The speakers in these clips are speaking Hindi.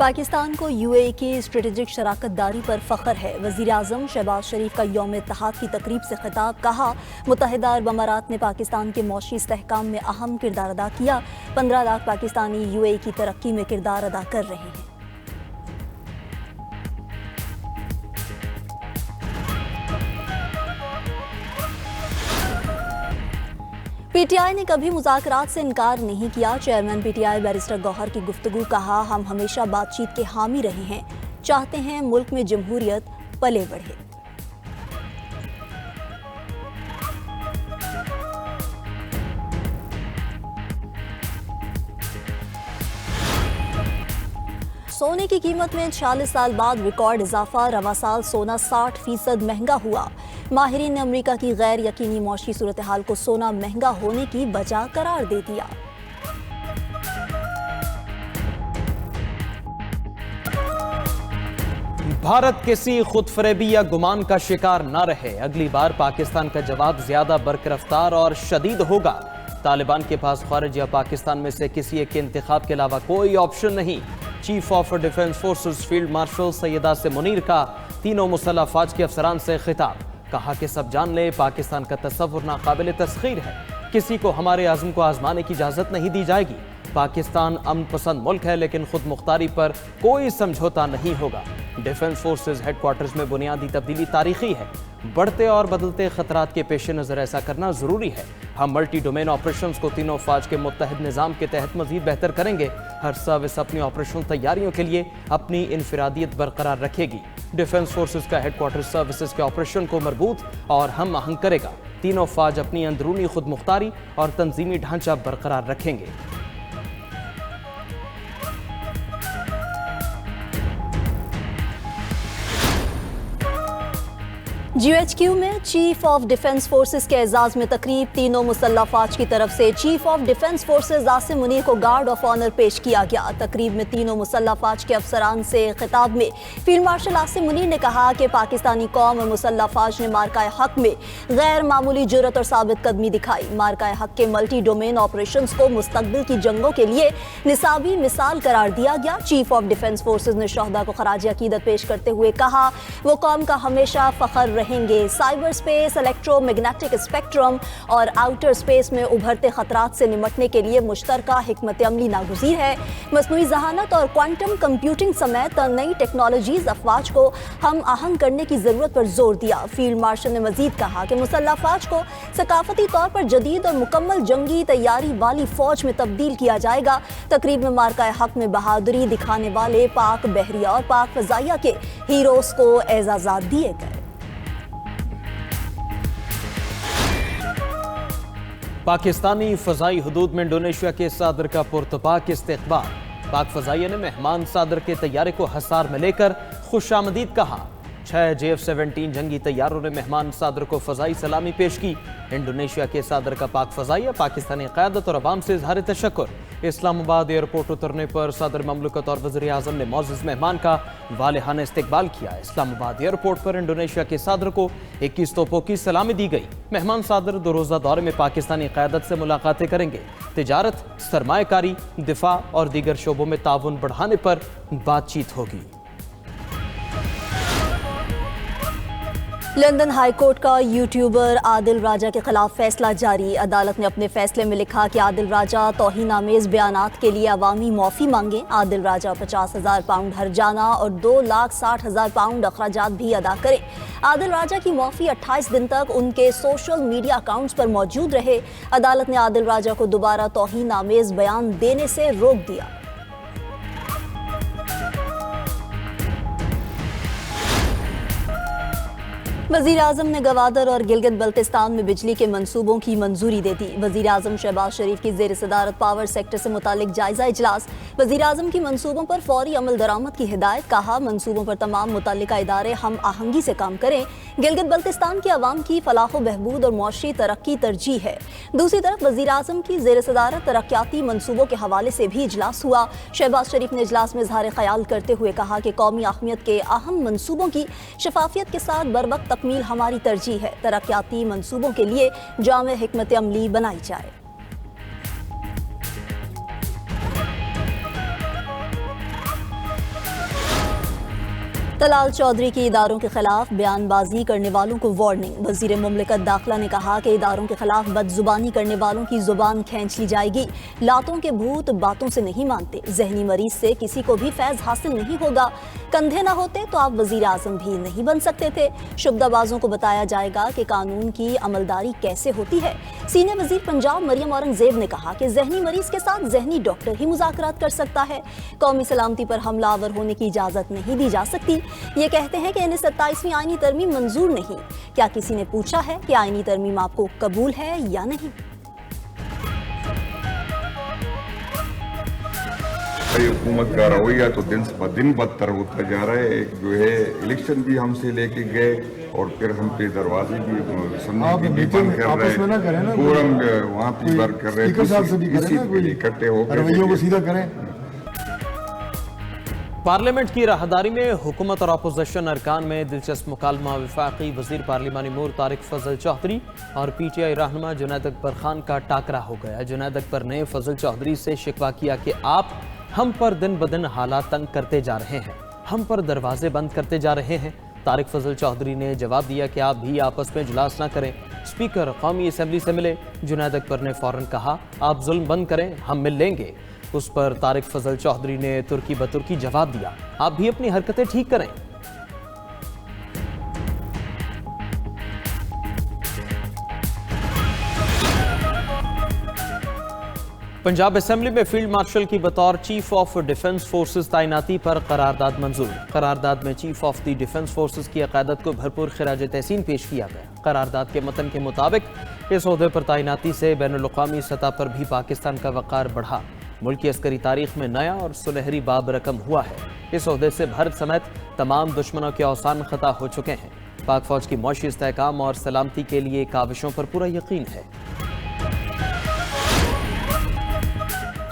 पाकिस्तान को यूएई की स्ट्रेटेजिक शराकतदारी पर फख्र है। वज़ीर आज़म शहबाज शरीफ का यौम इत्तेहाद की तकरीब से खिताब। कहा, मुत्तहिदा अरब अमारात ने पाकिस्तान के मौशी इस्तेहकाम में अहम किरदार अदा किया। 15 लाख पाकिस्तानी यूएई की तरक्की में किरदार अदा कर रहे हैं। पीटीआई ने कभी मुज़ाकरात से इनकार नहीं किया। चेयरमैन पीटीआई बैरिस्टर गौहर की गुफ्तगू। कहा, हम हमेशा बातचीत के हामी रहे हैं, चाहते हैं मुल्क में जमहूरियत पले बढ़े। सोने की कीमत में 46 साल बाद रिकॉर्ड इजाफा। रवा साल सोना 60% महंगा हुआ। माहिरीन ने अमेरिका की गैर यकीनी मौशी सूरत हाल को सोना महंगा होने की वजह करार दे दिया। भारत किसी खुदफरेबी या गुमान का शिकार न रहे। अगली बार पाकिस्तान का जवाब ज्यादा बरकरफ्तार और शदीद होगा। तालिबान के पास खारिज या पाकिस्तान में से किसी एक के इंतखाब के अलावा कोई ऑप्शन नहीं। Chief of defence forces field marshal Syed Asim Munir का तीनों मुसल्लह अफवाज के अफसरान से खिताब। कहा कि सब जान ले, पाकिस्तान का तसव्वुर नाकाबिल तस्खीर है। किसी को हमारे आज़म को आजमाने की इजाज़त नहीं दी जाएगी। पाकिस्तान अमन पसंद मुल्क है, लेकिन खुद मुख्तारी पर कोई समझौता नहीं होगा। डिफेंस फोर्सेस हेडक्वार्टर्स में बुनियादी तब्दीली तारीखी है। बढ़ते और बदलते खतरात के पेश नज़र ऐसा करना ज़रूरी है। हम मल्टी डोमेन ऑपरेशंस को तीनों फौज के मुत्तहद निज़ाम के तहत मज़ीद बेहतर करेंगे। हर सर्विस अपनी ऑपरेशनल तैयारियों के लिए अपनी इनफरादियत बरकरार रखेगी। डिफेंस फोर्सेस का हेडक्वार्टर सर्विसेज के ऑपरेशन को मजबूत और हम आहंग करेगा। तीनों फौज अपनी अंदरूनी खुद मुख्तारी और तंजीमी ढांचा बरकरार रखेंगे। GHQ में चीफ ऑफ डिफेंस फोर्सेस के एजाज में तकरीब। तीनों मुसल्लह अफवाज की तरफ से chief of defence forces Asim Munir को गार्ड ऑफ ऑनर पेश किया गया। तकरीब में तीनों मुसल्लह अफवाज के अफसरान से खिताब में फील्ड मार्शल आसिम मुनीर ने कहा कि पाकिस्तानी कौम और मुसल्लह अफवाज ने मार्काए हक में गैर मामूली जुर्रत और साबित कदमी दिखाई। मार्काए हक के मल्टी डोमेन ऑपरेशन को मुस्तकबिल की जंगों के लिए निसाबी मिसाल करार दिया गया। चीफ ऑफ डिफेंस फोर्सेस ने शोहदा को खराज अकीदत पेश करते हुए कहा, वो कौम का हमेशा फख्र रहेंगे। साइबर स्पेस, इलेक्ट्रोमैग्नेटिक स्पेक्ट्रम और आउटर स्पेस में उभरते खतरात से निपटने के लिए मुश्तरका हिकमत अमली नागुज़ीर है। मसनूई ज़हानत और क्वांटम कंप्यूटिंग समेत नई टेक्नोलॉजीज अफवाज को हम आहंग करने की ज़रूरत पर जोर दिया। फील्ड मार्शल ने मजीद कहा कि मुसल्लह अफवाज को सकाफती तौर पर जदीद और मुकम्मल जंगी तैयारी वाली फौज में तब्दील किया जाएगा। तकरीब में मार्काए हक में बहादुरी दिखाने वाले पाक बहरिया और पाक फजाइया के हीरोज को एजाज़ात दिए गए। पाकिस्तानी फ़ज़ाई हदूद में इंडोनेशिया के सादर का पुरतपाक इस्तकबाल। पाक फ़ज़ाइया ने मेहमान सादर के तैयारे को हसार में लेकर खुशामदीद कहा। 6 JF-17 जंगी तैयारों ने मेहमान सादर को फ़ज़ाई सलामी पेश की। इंडोनेशिया के सादर का पाक फ़ज़ाइया पाकिस्तानी क़यादत और अवाम से इज़हार तशक्कुर। इस्लामाबाद एयरपोर्ट उतरने पर सदर ममलकत और वज़ीर आज़म ने मौजूद मेहमान का वालिहाना इस्तकबाल किया। इस्लामाबाद एयरपोर्ट पर इंडोनेशिया के सादर को 21 तोपों की सलामी दी गई। मेहमान सादर 2 रोज़ा दौरे में पाकिस्तानी क़यादत से मुलाकातें करेंगे। तिजारत, सरमायाकारी, दिफा और दीगर शोबों में ताउन बढ़ाने पर बातचीत होगी। लंदन हाई कोर्ट का यूट्यूबर आदिल राजा के खिलाफ फैसला जारी। अदालत ने अपने फैसले में लिखा कि आदिल राजा तौहीनामेज बयानात के लिए अवामी माफ़ी मांगे। आदिल राजा 50,000 पाउंड हर्जाना और 2,60,000 पाउंड अखराजात भी अदा करें। आदिल राजा की माफ़ी 28 दिन तक उनके सोशल मीडिया अकाउंट्स पर मौजूद रहे। अदालत ने आदिल राजा को दोबारा तौहीनामेज बयान देने से रोक दिया। वज़ीर आज़म ने गवादर और गिलगित बल्तिस्तान में बिजली के मंसूबों की मंजूरी दे दी। वज़ीर आज़म शहबाज शरीफ की ज़ेर सदारत पावर सेक्टर से मुतालिक जायजा इजलास। वज़ीर आज़म की मंसूबों पर फौरी अमल दरामद की हिदायत। कहा, मंसूबों पर तमाम मुतल्लिका इदारे हम आहंगी से काम करें। गिलगित बल्तिस्तान के अवाम की फलाह बहबूद और मुआशी तरक्की तरजीह है। दूसरी तरफ वज़ीर आज़म की ज़ेर सदारत तरक्याती मंसूबों के हवाले से भी इजलास हुआ। शहबाज शरीफ ने इजलास में इज़हार ख्याल करते हुए कहा कि कौमी अहमियत के अहम मंसूबों की शफाफियत के साथ बर वक्त तकमील हमारी तरजीह है। तरक्याती मंसूबों के लिए जामे हिकमत अमली बनाई जाए। तलाल चौधरी की इदारों के खिलाफ बयानबाजी करने वालों को वार्निंग। वजीर मुमलिकत दाखिला ने कहा कि इदारों के खिलाफ बदजुबानी करने वालों की जुबान खींच ली जाएगी। लातों के भूत बातों से नहीं मानते। जहनी मरीज से किसी को भी फैज हासिल नहीं होगा। कंधे ना होते तो आप वजीर आजम भी नहीं बन सकते थे। शुबदाबाजों को बताया जाएगा कि कानून की अमलदारी कैसे होती है। सीनियर वजीर पंजाब मरियम औरंगजेब ने कहा कि जहनी मरीज के साथ जहनी डॉक्टर ही मुज़ाकरात कर सकता है। कौमी सलामती पर हमलावर होने की इजाजत नहीं दी जा सकती। ये कहते हैं कि इन्हें 27वीं आईनी तरमीम मंजूर नहीं। क्या किसी ने पूछा है कि आईनी तरमीम आपको कबूल है या नहीं? हुकूमत का रवैया तो दिन ब दिन बदतर होता जा रहा है। एक जो है इलेक्शन भी हमसे लेके गए और फिर हम पे दरवाजे भी भी बंद कर रहे हैं। फोरम वहाँ पे वर्क कर रहे हैं। इकट्ठे होकर सीधा करें। पार्लियामेंट की राहदारी में हुकूमत और अपोजिशन अरकान में दिलचस्प मुकालमा। वफाकी वजीर पार्लिमानी अमूर तारिक फजल चौधरी और PTI रहनुमा जुनैद अकबर खान का टाकरा हो गया। जुनैद अकबर ने फजल चौधरी से शिकवा किया कि आप हम पर दिन ब दिन हालात तंग करते जा रहे हैं, हम पर दरवाजे बंद करते जा रहे हैं। तारिक फजल चौधरी ने जवाब दिया कि आप भी आपस में इजलास ना करें। स्पीकर कौमी असम्बली से मिले। जुनैद अकबर ने फौरन कहा आप जुल्म बंद करें, हम मिल लेंगे। उस पर तारिक फजल चौधरी ने तुर्की बतुर्की जवाब दिया, आप भी अपनी हरकतें ठीक करें। पंजाब असेंबली में फील्ड मार्शल की बतौर चीफ ऑफ डिफेंस फोर्सेस तैनाती पर करारदाद मंजूर। करारदाद में chief of the defence forces की क़यादत को भरपूर खिराज तहसीन पेश किया गया। करारदाद के मतन के मुताबिक इस ओहदे पर तैनाती से बैनुल-अक़वामी सतह पर भी पाकिस्तान का वक़ार बढ़ा। मुल्क की अस्करी तारीख में नया और सुनहरी बाब रकम हुआ है। इस ओहदे से भारत समेत तमाम दुश्मनों के औसान खता हो चुके हैं। पाक फौज की मौशी इस्तेहकाम और सलामती के लिए काविशों पर पूरा यकीन है।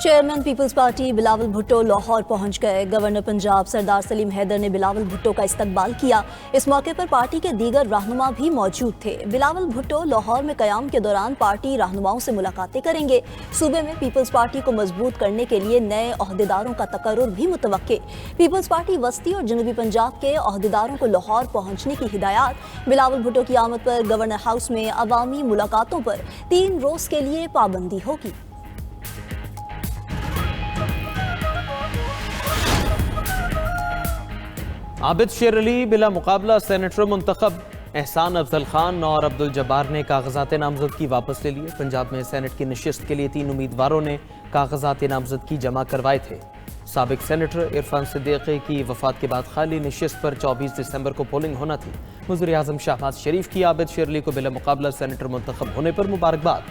Chairman people's party Bilawal Bhutto Lahore पहुंच गए। गवर्नर पंजाब सरदार सलीम हैदर ने बिलावल भुट्टो का इस्तकबाल किया। इस मौके पर पार्टी के दीगर रहनुमा भी मौजूद थे। बिलावल भुट्टो लाहौर में क़याम के दौरान पार्टी रहनुमाओं से मुलाकातें करेंगे। सूबे में पीपल्स पार्टी को मजबूत करने के लिए नए ओहदेदारों का तकर्रुर भी मुतवक्के। पीपल्स पार्टी वस्ती और जनूबी पंजाब के ओहदेदारों को लाहौर पहुंचने की हिदायत। बिलावल भुट्टो की आमद पर गवर्नर हाउस में अवामी मुलाकातों पर 3 रोज़ के लिए पाबंदी होगी। आबिद शेर अली बिला मुकाबला सेनेटर मुंतखब। एहसान अफजल खान और अब्दुल जब्बार ने कागजात नामजदगी वापस ले लिए। पंजाब में सेनेट की नशिस्त के लिए 3 उम्मीदवारों ने कागजात नामजदगी जमा करवाए थे। साबिक सेनेटर इरफान सिद्दीकी की वफात के बाद खाली नशिस्त पर 24 दिसंबर को पोलिंग होना थी। वज़ीर आज़म शहबाज शरीफ की आबिद शेर अली को बिला मुकाबला सेनेटर मुंतखब होने पर मुबारकबाद।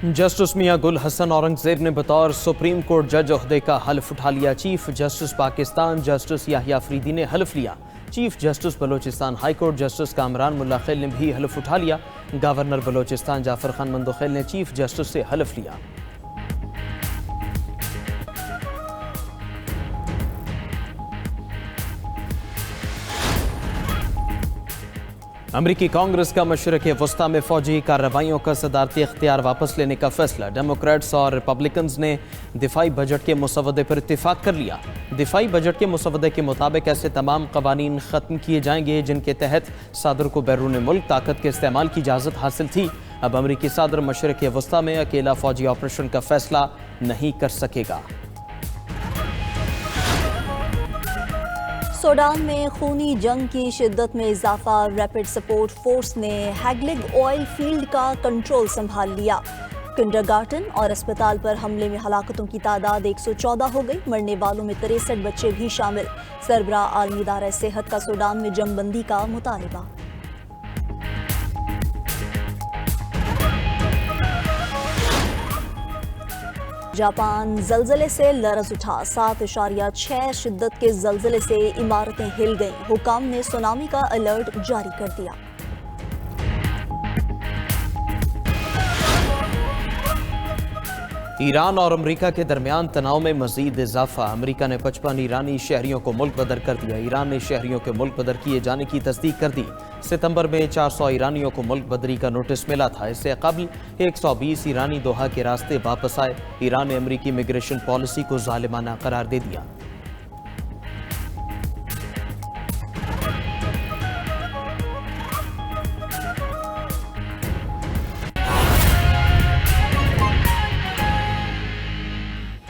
जस्टिस मियां गुल हसन औरंगजेब ने बतौर सुप्रीम कोर्ट जज ओहदे का हल्फ उठा लिया। Chief justice Pakistan justice Yahya Afridi ने हल्फ लिया। Chief justice Balochistan high court justice Kamran Mulla Khel ने भी हल्फ उठा लिया। गवर्नर बलोचिस्तान जाफर खान मंदोखेल ने चीफ जस्टिस से हल्फ लिया। अमरीकी कांग्रेस का मशरक़ वस्ता में फौजी कार्रवाइयों का सदारती इख्तियार वापस लेने का फैसला। डेमोक्रेट्स और रिपब्लिकन्स ने दिफाई बजट के मुसवदे पर इत्तेफाक कर लिया। दिफाई बजट के मुसवदे के मुताबिक ऐसे तमाम कवानीन ख़त्म किए जाएंगे जिनके तहत सादर को बैरून मुल्क ताकत के इस्तेमाल की इजाज़त हासिल थी। अब अमरीकी सादर मशरक़ वस्ता में अकेला फौजी ऑपरेशन का फैसला नहीं कर सकेगा। सूडान में खूनी जंग की शिद्दत में इजाफा। रैपिड सपोर्ट फोर्स ने हैगलिग ऑयल फील्ड का कंट्रोल संभाल लिया। किंडरगार्टन और अस्पताल पर हमले में हलाकतों की तादाद 114 हो गई। मरने वालों में 63 बच्चे भी शामिल। सरबराह आलमी इदारा सेहत का सूडान में जंगबंदी का मुतालबा। जापान जलजले से लरज उठा। 7.6 शिद्दत के जलजले से इमारतें हिल गईं। हुकाम ने सुनामी का अलर्ट जारी कर दिया। ईरान और अमेरिका के दरमियान तनाव में मजीद इजाफा। अमेरिका ने 55 ईरानी शहरियों को मुल्क बदर कर दिया। ईरान ने शहरियों के मुल्क बदर किए जाने की तस्दीक कर दी। सितंबर में 400 ईरानियों को मुल्क बदरी का नोटिस मिला था। इससे कबल 120 ईरानी दोहा के रास्ते वापस आए। ईरान ने अमेरिकी इमिग्रेशन पॉलिसी को जालिमाना करार दे दिया।